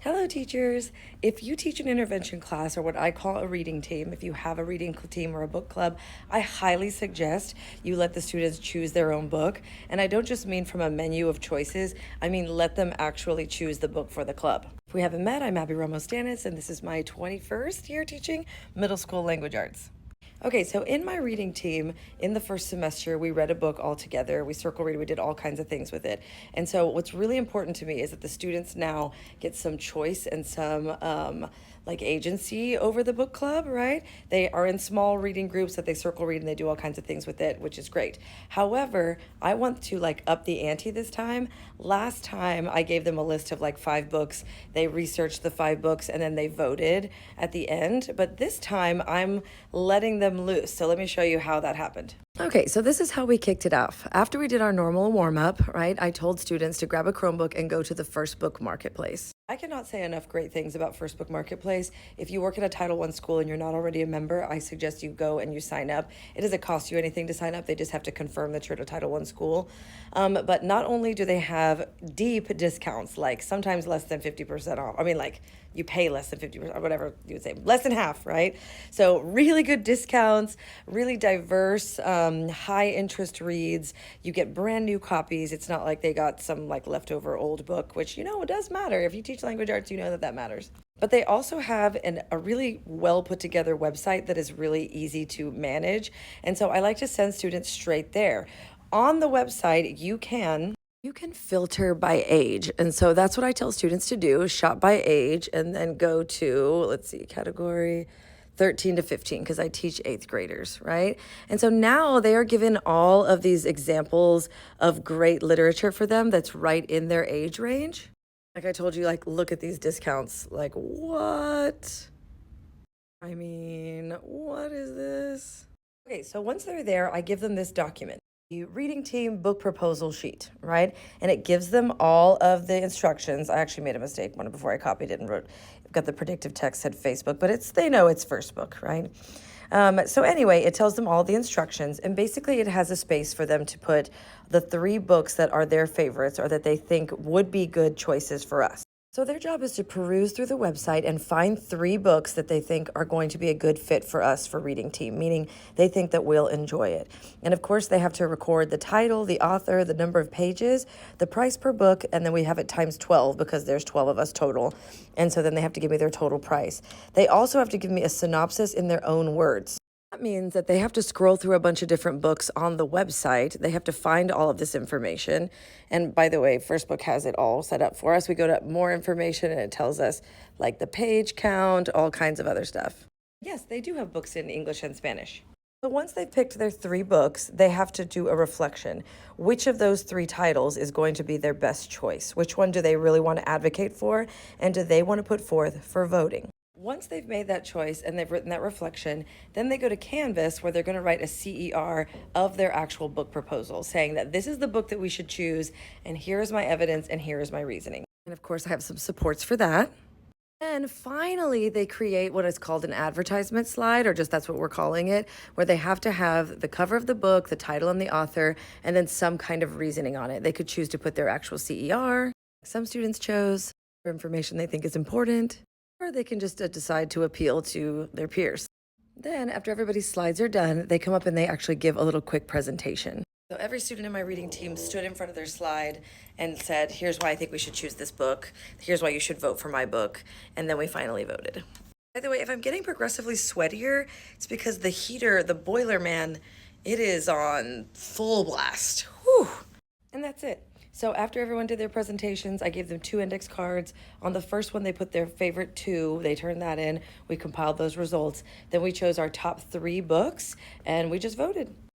Hello, teachers. If you teach an intervention class or what I call a reading team, if you have a reading team or a book club, I highly suggest you let the students choose their own book. And I don't just mean from a menu of choices, I mean let them actually choose the book for the club. If we haven't met, I'm Abby Ramos-Stanis, and this is my 21st year teaching middle school language arts. Okay, so in my reading team, in the first semester, we read a book all together. We circle read, we did all kinds of things with it. And so what's really important to me is that the students now get some choice and some like agency over the book club, right? They are in small reading groups that they circle read and they do all kinds of things with it, which is great. However, I want to like up the ante this time. Last time I gave them a list of like 5 books. They researched the 5 books and then they voted at the end. But this time I'm letting them loose. So let me show you how that happened. Okay, so this is how we kicked it off. After we did our normal warm-up, right, I told students to grab a Chromebook and go to the First Book Marketplace. I cannot say enough great things about First Book Marketplace. If you work at a Title I school and you're not already a member, I suggest you go and you sign up. It doesn't cost you anything to sign up. They just have to confirm that you're at a Title I school. But not only do they have deep discounts, like sometimes less than 50% off. I mean, like you pay less than 50%, or whatever you would say, less than half, right? So really good discounts, really diverse, high interest reads. You get brand new copies. It's not like they got some like leftover old book, which, you know, it does matter. If you teach language arts, you know that that matters. But they also have a really well put together website that is really easy to manage. And so I like to send students straight there. On the website, you can filter by age. And so that's what I tell students to do, shop by age, and then go to, let's see, category 13 to 15, because I teach 8th graders, right? And so now they are given all of these examples of great literature for them that's right in their age range. Like I told you, like, look at these discounts. Like, what? I mean, what is this? Okay, so once they're there, I give them this document, the reading team book proposal sheet, right? And it gives them all of the instructions. I actually made a mistake one before I copied it and wrote, got the predictive text said Facebook, but they know it's First Book, right? So anyway, it tells them all the instructions, and basically it has a space for them to put the 3 books that are their favorites or that they think would be good choices for us. So their job is to peruse through the website and find 3 books that they think are going to be a good fit for us for reading team, meaning they think that we'll enjoy it. And of course, they have to record the title, the author, the number of pages, the price per book, and then we have it times 12 because there's 12 of us total. And so then they have to give me their total price. They also have to give me a synopsis in their own words. That means that they have to scroll through a bunch of different books on the website. They have to find all of this information. And by the way, First Book has it all set up for us. We go to more information and it tells us like the page count, all kinds of other stuff. Yes, they do have books in English and Spanish. But once they've picked their 3 books, they have to do a reflection. Which of those 3 titles is going to be their best choice? Which one do they really want to advocate for? And do they want to put forth for voting? Once they've made that choice and they've written that reflection, then they go to Canvas where they're going to write a CER of their actual book proposal, saying that this is the book that we should choose, and here is my evidence, and here is my reasoning. And of course, I have some supports for that. And finally, they create what is called an advertisement slide, or just that's what we're calling it, where they have to have the cover of the book, the title and the author, and then some kind of reasoning on it. They could choose to put their actual CER. Some students chose for information they think is important, or they can just decide to appeal to their peers. Then, after everybody's slides are done, they come up and they actually give a little quick presentation. So every student in my reading team stood in front of their slide and said, here's why I think we should choose this book. Here's why you should vote for my book. And then we finally voted. By the way, if I'm getting progressively sweatier, it's because the heater, the boiler man, it is on full blast. Whew. And that's it. So after everyone did their presentations, I gave them 2 index cards. On the first one, they put their favorite 2. They turned that in. We compiled those results. Then we chose our top 3 books, and we just voted.